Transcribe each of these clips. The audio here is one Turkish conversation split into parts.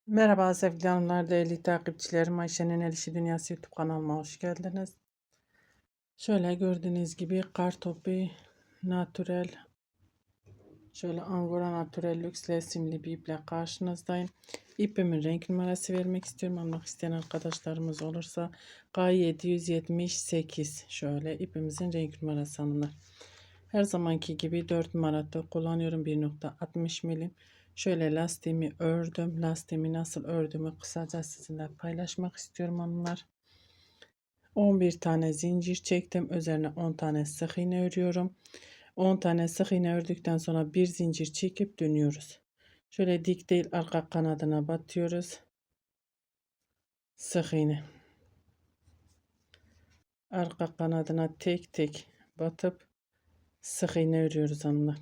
Merhaba sevgili hanımlar, değerli takipçilerim. Ayşe'nin El İşi Dünyası YouTube kanalıma hoş geldiniz. Şöyle gördüğünüz gibi kartopi natürel, şöyle angora natürel lüks resimli bir iple karşınızdayım. İpimin renk numarası vermek istiyorum. Almak isteyen arkadaşlarımız olursa K778 şöyle ipimizin renk numarası hanımlar. Her zamanki gibi 4 numaralı kullanıyorum, 1,60 milim. Şöyle lastiğimi ördüm. Lastiğimi nasıl ördüğümü kısaca sizinle paylaşmak istiyorum hanımlar. 11 tane zincir çektim. Üzerine 10 tane sık iğne örüyorum. 10 tane sık iğne ördükten sonra bir zincir çekip dönüyoruz. Şöyle dik değil, arka kanadına batıyoruz. Sık iğne. Arka kanadına tek tek batıp sık iğne örüyoruz hanımlar.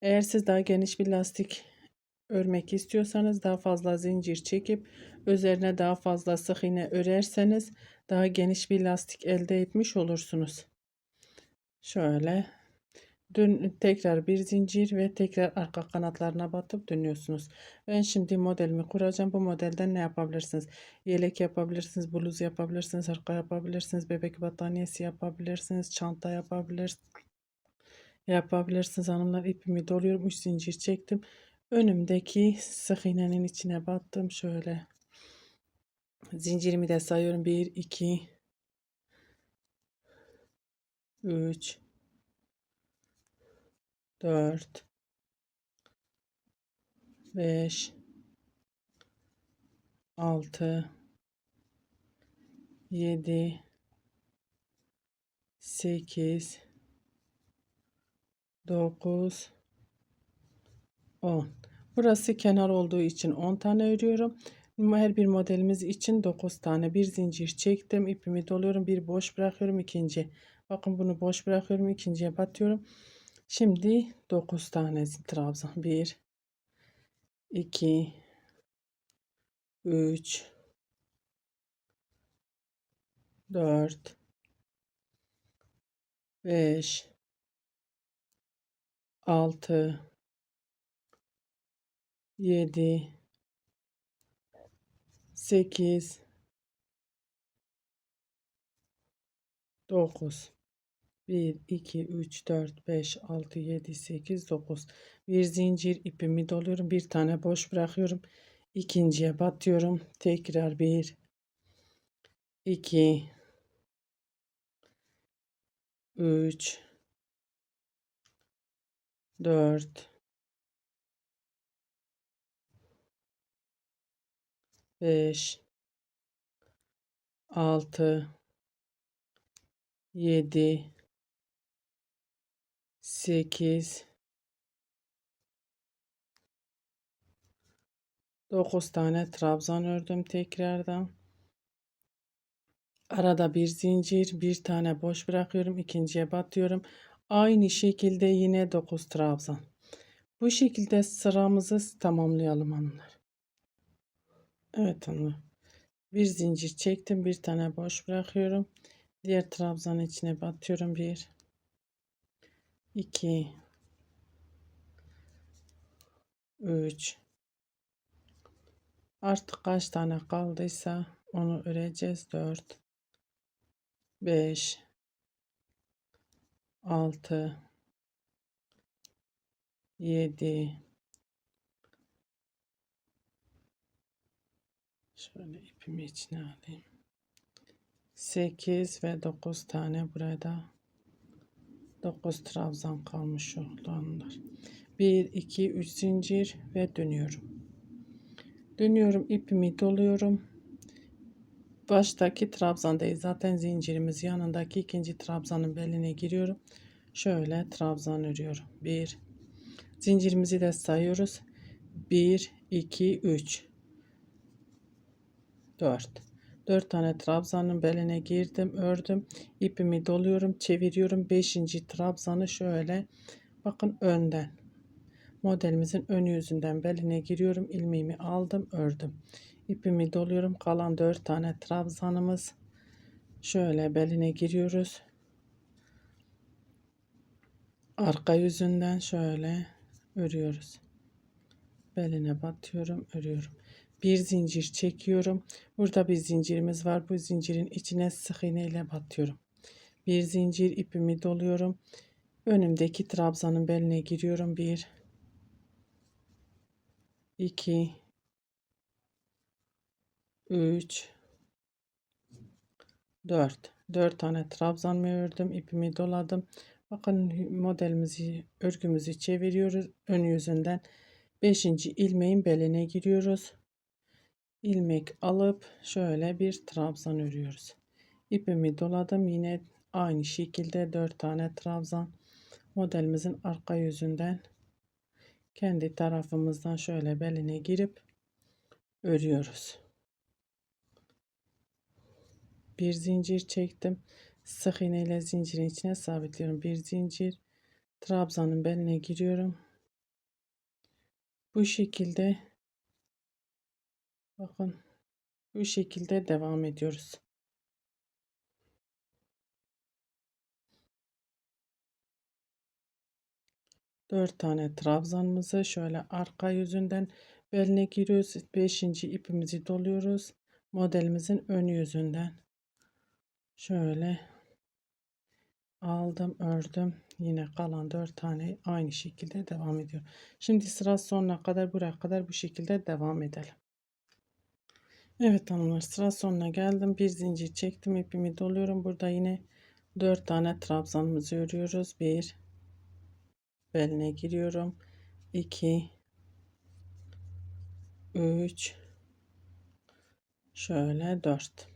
Eğer siz daha geniş bir lastik örmek istiyorsanız daha fazla zincir çekip üzerine daha fazla sık iğne örerseniz daha geniş bir lastik elde etmiş olursunuz. Şöyle tekrar bir zincir ve tekrar arka kanatlarına batıp dönüyorsunuz. Ben şimdi modelimi kuracağım. Bu modelden ne yapabilirsiniz? Yelek yapabilirsiniz, bluz yapabilirsiniz, hırka yapabilirsiniz, bebek battaniyesi yapabilirsiniz, çanta yapabilirsiniz hanımlar. İpimi doluyorum, 3 zincir çektim. Önümdeki sık iğnenin içine battım. Şöyle zincirimi de sayıyorum. 1 2 3 4 5 6 7 8 9 10. Burası kenar olduğu için 10 tane örüyorum. Her bir modelimiz için 9 tane bir zincir çektim. İpimi doluyorum. Bir boş bırakıyorum. İkinci. Bakın bunu boş bırakıyorum. İkinciye batıyorum. Şimdi 9 tane trabzan. 1 2 3 4 5 6 7 8 9. 1 2 3 4 5 6 7 8 9. Bir zincir ipimi doluyorum. Bir tane boş bırakıyorum. İkinciye batıyorum. Tekrar 1 2 3 4 5 6 7 8 9 tane trabzan ördüm tekrardan. Arada bir zincir, bir tane boş bırakıyorum, ikinciye batıyorum. Aynı şekilde yine 9 trabzan. Bu şekilde sıramızı tamamlayalım hanımlar. Evet hanımlar. Bir zincir çektim, bir tane boş bırakıyorum. Diğer trabzanın içine batıyorum. 1 2 3. Artık kaç tane kaldıysa onu öreceğiz. 4 5 6 7. Şöyle ipimi içine alayım. 8 ve 9 tane burada. 9 trabzan kalmış olanlar. 1 2 3 zincir ve dönüyorum. Dönüyorum, ipimi doluyorum. Baştaki trabzan değil, zaten zincirimiz yanındaki ikinci trabzanın beline giriyorum. Şöyle trabzan örüyorum. 1 zincirimizi de sayıyoruz. 1 2 3 4 tane trabzanın beline girdim, ördüm, ipimi doluyorum, çeviriyorum. 5. trabzanı şöyle bakın önden, modelimizin ön yüzünden beline giriyorum, ilmeğimi aldım, ördüm, ipimi doluyorum. Kalan 4 tane trabzanımız şöyle beline giriyoruz, arka yüzünden şöyle örüyoruz. beline batıyorum, örüyorum. Bir zincir çekiyorum. Burada bir zincirimiz var. Bu zincirin içine sık iğne ile batıyorum. Bir zincir, ipimi doluyorum. Önümdeki trabzanın beline giriyorum. 1 2 3 4 tane trabzanımı ördüm, ipimi doladım. Bakın modelimizi, örgümüzü çeviriyoruz. Ön yüzünden 5. ilmeğin beline giriyoruz. İlmek alıp şöyle bir trabzan örüyoruz. İpimi doladım. Yine aynı şekilde 4 tane trabzan modelimizin arka yüzünden kendi tarafımızdan şöyle beline girip örüyoruz. Bir zincir çektim. Sık iğne ile zincirin içine sabitliyorum. Bir zincir, trabzanın beline giriyorum. Bu şekilde, bakın, bu şekilde devam ediyoruz. Dört tane trabzanımızı şöyle arka yüzünden beline giriyoruz. 5. ipimizi doluyoruz. Modelimizin ön yüzünden şöyle aldım, ördüm. Yine kalan 4 tane aynı şekilde devam ediyor. Şimdi sıra sonuna kadar, buraya kadar bu şekilde devam edelim. Evet hanımlar, sıra sonuna geldim. Bir zincir çektim, ipimi doluyorum. Burada yine 4 tane trabzanımızı örüyoruz. 1 beline giriyorum. 2 3 şöyle 4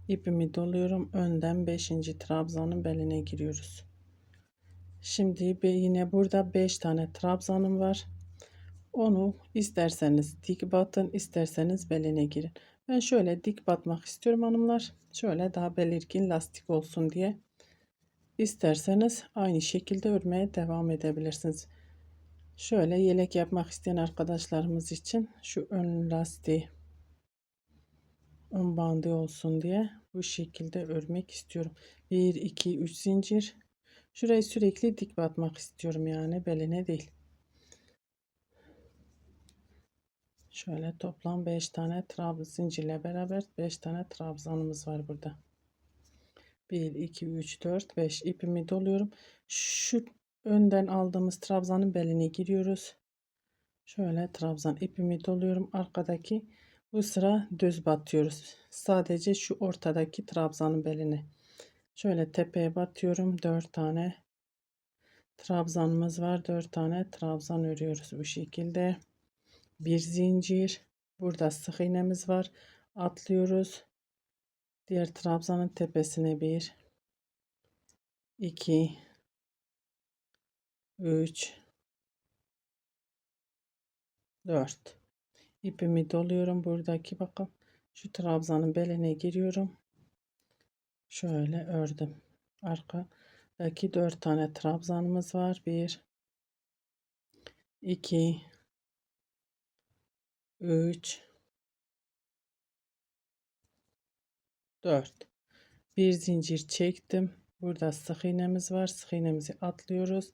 ipimi doluyorum. Önden 5. trabzanın beline giriyoruz. Şimdi yine burada 5 tane trabzanım var. Onu isterseniz dik batın, isterseniz beline girin. Ben şöyle dik batmak istiyorum hanımlar. Şöyle daha belirgin lastik olsun diye. İsterseniz aynı şekilde örmeye devam edebilirsiniz. Şöyle yelek yapmak isteyen arkadaşlarımız için şu ön lastiği, ön bandı olsun diye bu şekilde örmek istiyorum. 1 2 3 zincir. Şurayı sürekli dik batmak istiyorum, yani beline değil. Şöyle toplam 5 tane trabzan zincirle beraber 5 tane trabzanımız var burada. 1 2 3 4 5 ipimi doluyorum. Şu önden aldığımız trabzanın beline giriyoruz. Şöyle trabzan ipimi doluyorum. Arkadaki, bu sıra düz batıyoruz. Sadece şu ortadaki trabzanın beline. Şöyle tepeye batıyorum. 4 tane trabzanımız var. 4 tane trabzan örüyoruz bu şekilde. Bir zincir. Burada sık iğnemiz var. Atlıyoruz. Diğer trabzanın tepesine 1 2 3 4 ipimi doluyorum. Buradaki, bakın, şu trabzanın beline giriyorum. Şöyle ördüm. Arkadaki 4 tane trabzanımız var. 1 2 3 4 bir zincir çektim. Burada sık iğnemiz var. Sık iğnemizi atlıyoruz.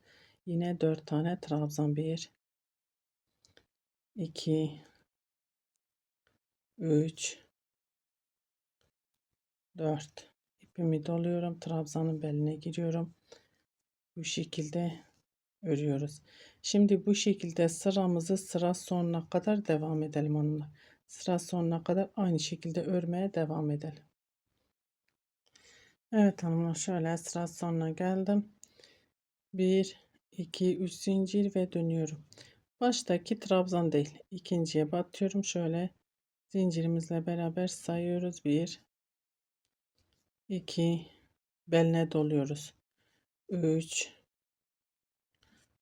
Yine 4 tane trabzan. 1 2 3 4 ipimi doluyorum. Trabzanın beline giriyorum. Bu şekilde örüyoruz. Şimdi bu şekilde sıramızı sıra sonuna kadar devam edelim onunla. Sıra sonuna kadar aynı şekilde örmeye devam edelim. Evet hanımlar, şöyle sıra sonuna geldim. 1 2 3 zincir ve dönüyorum. Baştaki trabzan değil, ikinciye batıyorum. Şöyle zincirimizle beraber sayıyoruz. 1 2 beline doluyoruz. 3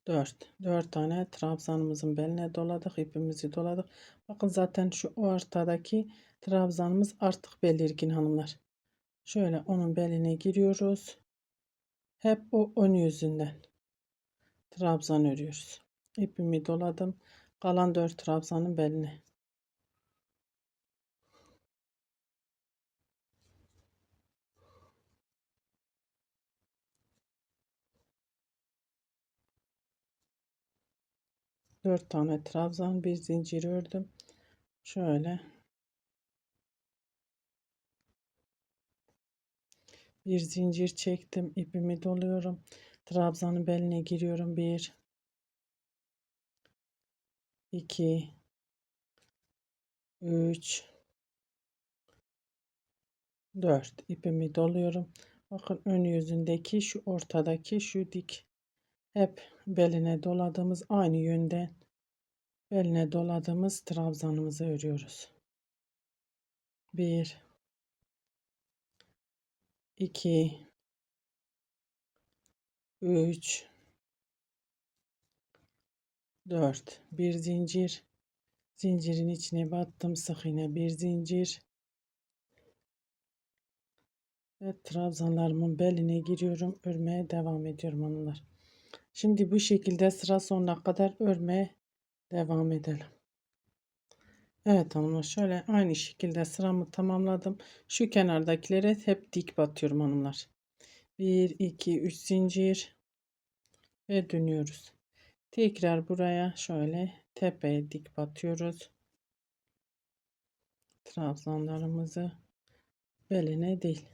4 tane trabzanımızın beline doladık, ipimizi doladık. Bakın zaten şu ortadaki trabzanımız artık belirgin hanımlar. Şöyle onun beline giriyoruz. Hep o ön yüzünden trabzan örüyoruz. İpimi doladım. Kalan 4 trabzanın beline. 4 tane trabzan, bir zincir ördüm. Şöyle bir zincir çektim, ipimi doluyorum. Trabzanın beline giriyorum. 1 2 3 4 ipimi doluyorum. Bakın ön yüzündeki şu ortadaki şu dik hep beline doladığımız aynı yönden beline doladığımız trabzanımızı örüyoruz. 1 2 3 4 bir zincir, zincirin içine battım, sık iğne, bir zincir ve trabzanlarımın beline giriyorum, örmeye devam ediyorum hanımlar. Şimdi bu şekilde sıra sonuna kadar örmeye devam edelim. Evet hanımlar, şöyle aynı şekilde sıramı tamamladım. Şu kenardakilere hep dik batıyorum hanımlar. 1 2 3 zincir ve dönüyoruz. Tekrar buraya şöyle tepeye dik batıyoruz. Trabzanlarımızı beline değil.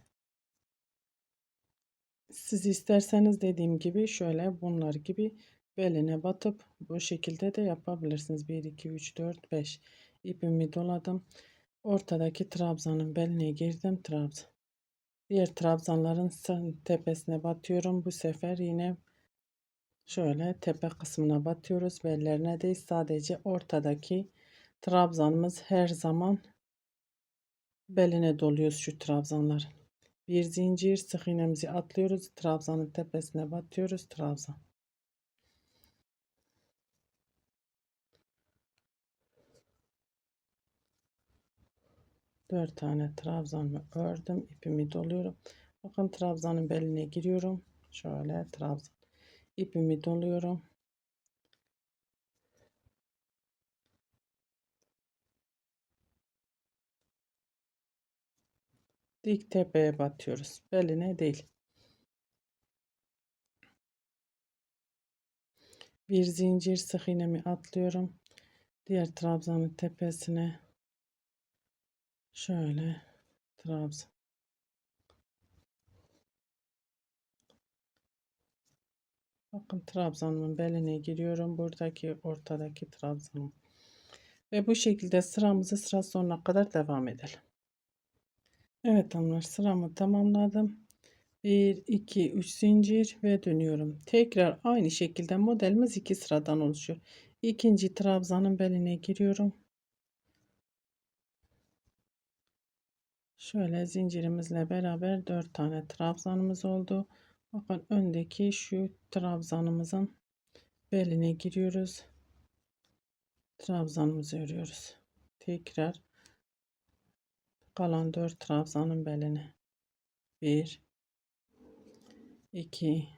Siz isterseniz dediğim gibi şöyle bunlar gibi beline batıp bu şekilde de yapabilirsiniz. 1 2 3 4 5 ipimi doladım. Ortadaki trabzanın beline girdim. Trabzan. Diğer trabzanların tepesine batıyorum. Bu sefer yine şöyle tepe kısmına batıyoruz. Bellerine değil, sadece ortadaki trabzanımız her zaman beline doluyoruz şu trabzanlar. Bir zincir, sık iğnemizi atlıyoruz. Trabzanın tepesine batıyoruz. Trabzan. Dört tane trabzanımı ördüm. İpimi doluyorum. Bakın trabzanın beline giriyorum. Şöyle trabzan. İpimi doluyorum. Dik tepeye batıyoruz. Beline değil. Bir zincir, sık iğnemi atlıyorum. Diğer trabzanın tepesine şöyle trabzan. Bakın trabzanın beline giriyorum. Buradaki ortadaki trabzanım. Ve bu şekilde sıramızı sıra sonuna kadar devam edelim. Evet hanımlar, sıramı tamamladım. 1 2 3 zincir ve dönüyorum. Tekrar aynı şekilde modelimiz iki sıradan oluşuyor. İkinci trabzanın beline giriyorum. Şöyle zincirimizle beraber 4 tane trabzanımız oldu. Bakın öndeki şu trabzanımızın beline giriyoruz. Trabzanımızı örüyoruz. Tekrar kalan 4 trabzanın beline. 1 2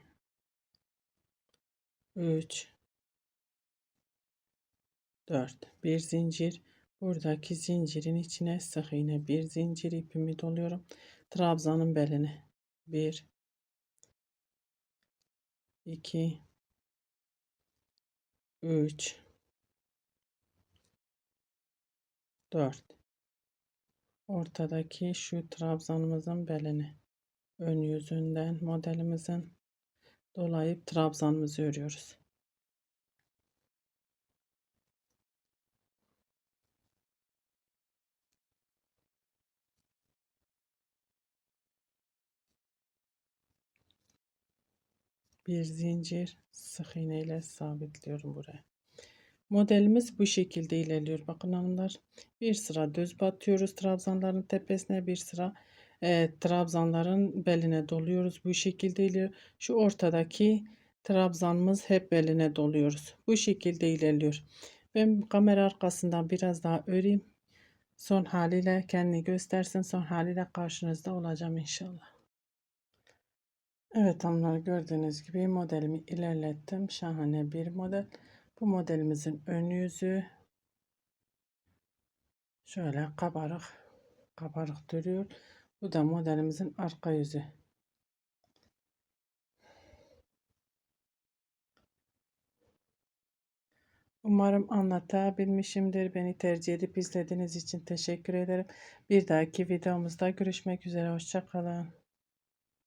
3 4 bir zincir, buradaki zincirin içine sık iğne, bir zincir, ipimi doluyorum. Trabzanın beline 1 2 3 4 ortadaki şu trabzanımızın beline, ön yüzünden modelimizin dolayıp trabzanımızı örüyoruz. Bir zincir, sık iğne ile sabitliyorum buraya. Modelimiz bu şekilde ilerliyor. Bakın hanımlar, bir sıra düz batıyoruz trabzanların tepesine, bir sıra trabzanların beline doluyoruz. Bu şekilde ilerliyor. Şu ortadaki trabzanımız hep beline doluyoruz. Bu şekilde ilerliyor. Ben kamera arkasından biraz daha öreyim. Son haliyle kendini göstersin. Son haliyle karşınızda olacağım inşallah. Evet hanımlar, gördüğünüz gibi modelimi ilerlettim. Şahane bir model. Bu modelimizin ön yüzü şöyle kabarık kabarık duruyor. Bu da modelimizin arka yüzü. Umarım anlatabilmişimdir. Beni tercih edip izlediğiniz için teşekkür ederim. Bir dahaki videomuzda görüşmek üzere. Hoşça kalın.